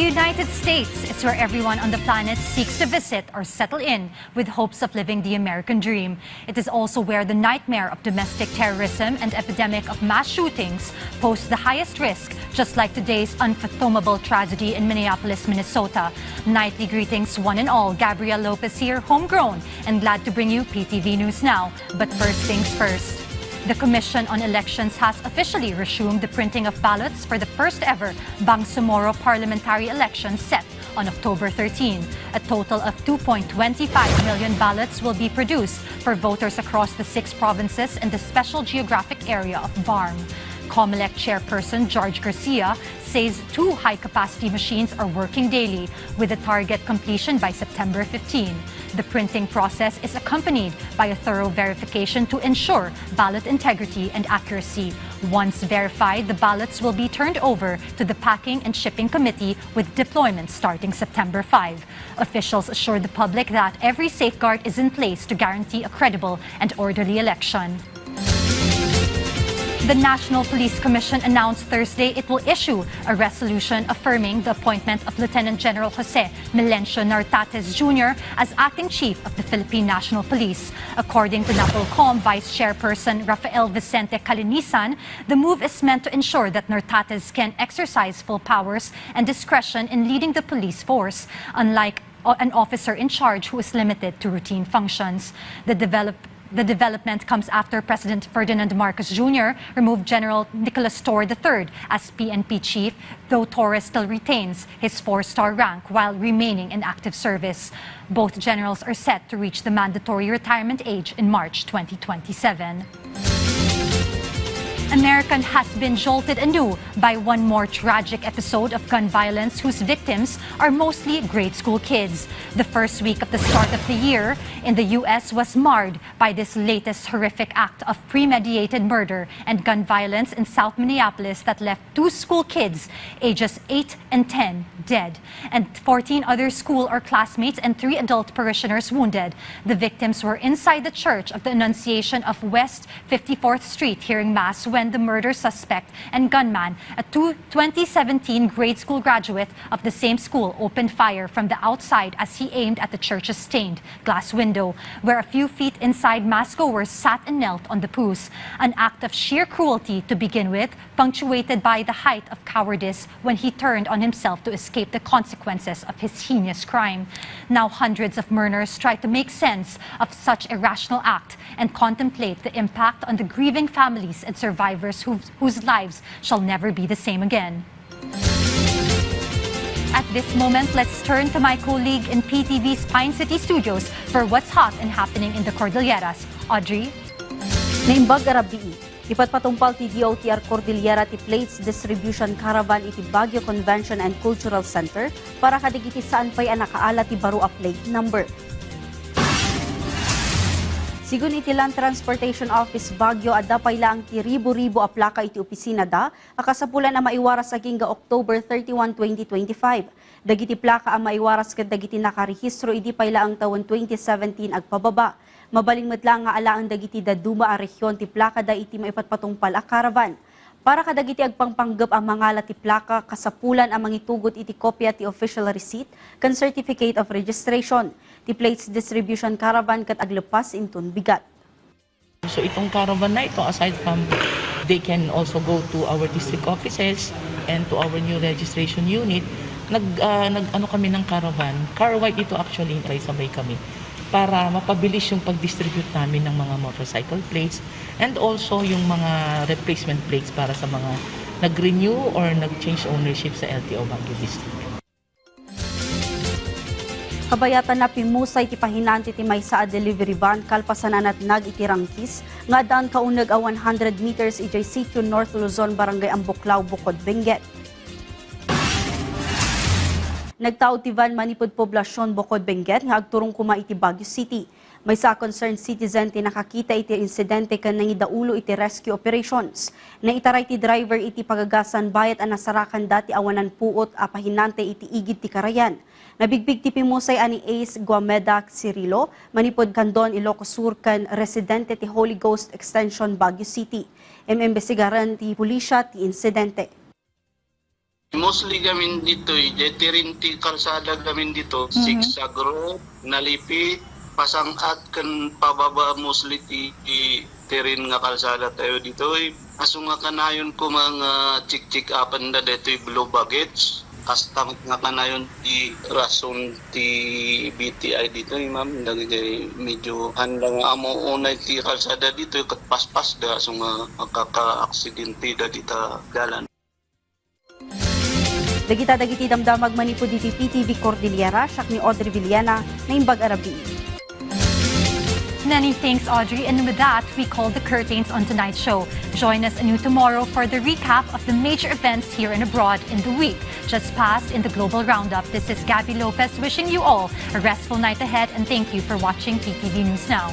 United States is where everyone on the planet seeks to visit or settle in with hopes of living the American dream. It is also where the nightmare of domestic terrorism and epidemic of mass shootings pose the highest risk, just like today's unfathomable tragedy in Minneapolis, Minnesota. Nightly greetings one and all. Gabriel Lopez here, homegrown, and glad to bring you PTV News Now. But first things first. The Commission on Elections has officially resumed the printing of ballots for the first ever Bangsamoro parliamentary election set on October 13. A total of 2.25 million ballots will be produced for voters across the 6 provinces and the special geographic area of BARM. COMELEC Chairperson George Garcia says 2 high-capacity machines are working daily with a target completion by September 15. The printing process is accompanied by a thorough verification to ensure ballot integrity and accuracy. Once verified, the ballots will be turned over to the Packing and Shipping Committee with deployment starting September 5. Officials assure the public that every safeguard is in place to guarantee a credible and orderly election. The National Police Commission announced Thursday it will issue a resolution affirming the appointment of Lieutenant General Jose Melencio Nartatez Jr. as acting chief of the Philippine National Police. According to Napolcom Vice Chairperson Rafael Vicente Calinisan, the move is meant to ensure that Nartatez can exercise full powers and discretion in leading the police force, unlike an officer in charge who is limited to routine functions. The development comes after President Ferdinand Marcos Jr. removed General Nicolas Torre III as PNP Chief, though Torre still retains his 4-star rank while remaining in active service. Both generals are set to reach the mandatory retirement age in March 2027. America has been jolted anew by one more tragic episode of gun violence whose victims are mostly grade school kids. The first week of the start of the year in the U.S. was marred by this latest horrific act of premeditated murder and gun violence in South Minneapolis that left 2 school kids, ages 8 and 10, dead, and 14 other school or classmates and 3 adult parishioners wounded. The victims were inside the Church of the Annunciation of West 54th Street hearing Mass when the murder suspect and gunman, a 2017 grade school graduate of the same school, opened fire from the outside as he aimed at the church's stained glass window, where a few feet inside massgoers sat and knelt on the pews. An act of sheer cruelty to begin with, punctuated by the height of cowardice when he turned on himself to escape the consequences of his heinous crime. Now hundreds of mourners try to make sense of such irrational act and contemplate the impact on the grieving families and survivors whose lives shall never be the same again. At this moment, let's turn to my colleague in PTV's Pine City Studios for what's hot and happening in the Cordilleras. Audrey? Naimbag arabii, ipatpatumpal ti DOTr Cordillera ti plates distribution caravan iti Baguio Convention and Cultural Center para kadigiti saan pa'y anakaala ti baro a plate number. Sigun iti Land Transportation Office Baguio adda pay lang ti ribo-ribo a plaka iti opisina da akasapulan a maiwaras aging October 31, 2025. Dagiti plaka a maiwaras ket dagiti nakarehistro idi pay lang taon 2017 agpababa. Mabaling met lang nga alaan dagiti daduma a rehyon ti plaka da iti maipatpatungpal a caravan. Para kadagiti agpangpanggep ang mga ti plaka kasapulan ang mangitugot iti kopya ti official receipt kan certificate of registration. Ti plates distribution caravan kat aglepas intun bigat. So itong caravan na ito, aside from they can also go to our district offices and to our new registration unit, nag-ano kami ng caravan. Car white ito actually, sabay kami para mapabilis yung pag-distribute namin ng mga motorcycle plates and also yung mga replacement plates para sa mga nag-renew or nag-change ownership sa LTO Baguio District. Kabayatan na pimusay ti pahinanti ti maysa a delivery van kalpasanan at nag-itirangkis nga daan kaunag a 100 meters ijay sitio North Luzon, Barangay Ambuklaw, Bokod, Benguet. Nagtaod ti van manipod poblasyon Bokod, Benguet nga agturong kuma iti Baguio City. May sa concerned citizen ti nakakita iti insidente kan nangidaulo iti rescue operations. Naitaray ti driver iti pagagasan bayat ang nasarakan dati awanan puot a pahinante iti igid ti karayan. Nabigbig ti pimusay ani Ace Guameda Cirilo, manipod kandon Ilocos Sur kan residente ti Holy Ghost Extension Baguio City. Imbestigaran ti pulisya ti insidente. Mostly kami dito, Tirinti kalsada kami dito, Sigsagro, Nalipi, Pasangat kan pababa mostly tirin nga kalsada tayo dito. Aso nga kanayon ko mga chik-chik apan da dito blue baggage. Kastamot nga kanayon di rason ti BTI dito, ma'am. Dagay medyo handa nga amo unay ti kalsada dito kat paspas da so nga makaka-aksidente da dita dalan. Dagiti damdamag manipo diti PTV Cordillera, siyak ni Audrey Villena, na imbag Arabi. Many thanks, Audrey. And with that, we call the curtains on tonight's show. Join us anew tomorrow for the recap of the major events here and abroad in the week just passed in the Global Roundup. This is Gabby Lopez wishing you all a restful night ahead, and thank you for watching PTV News Now.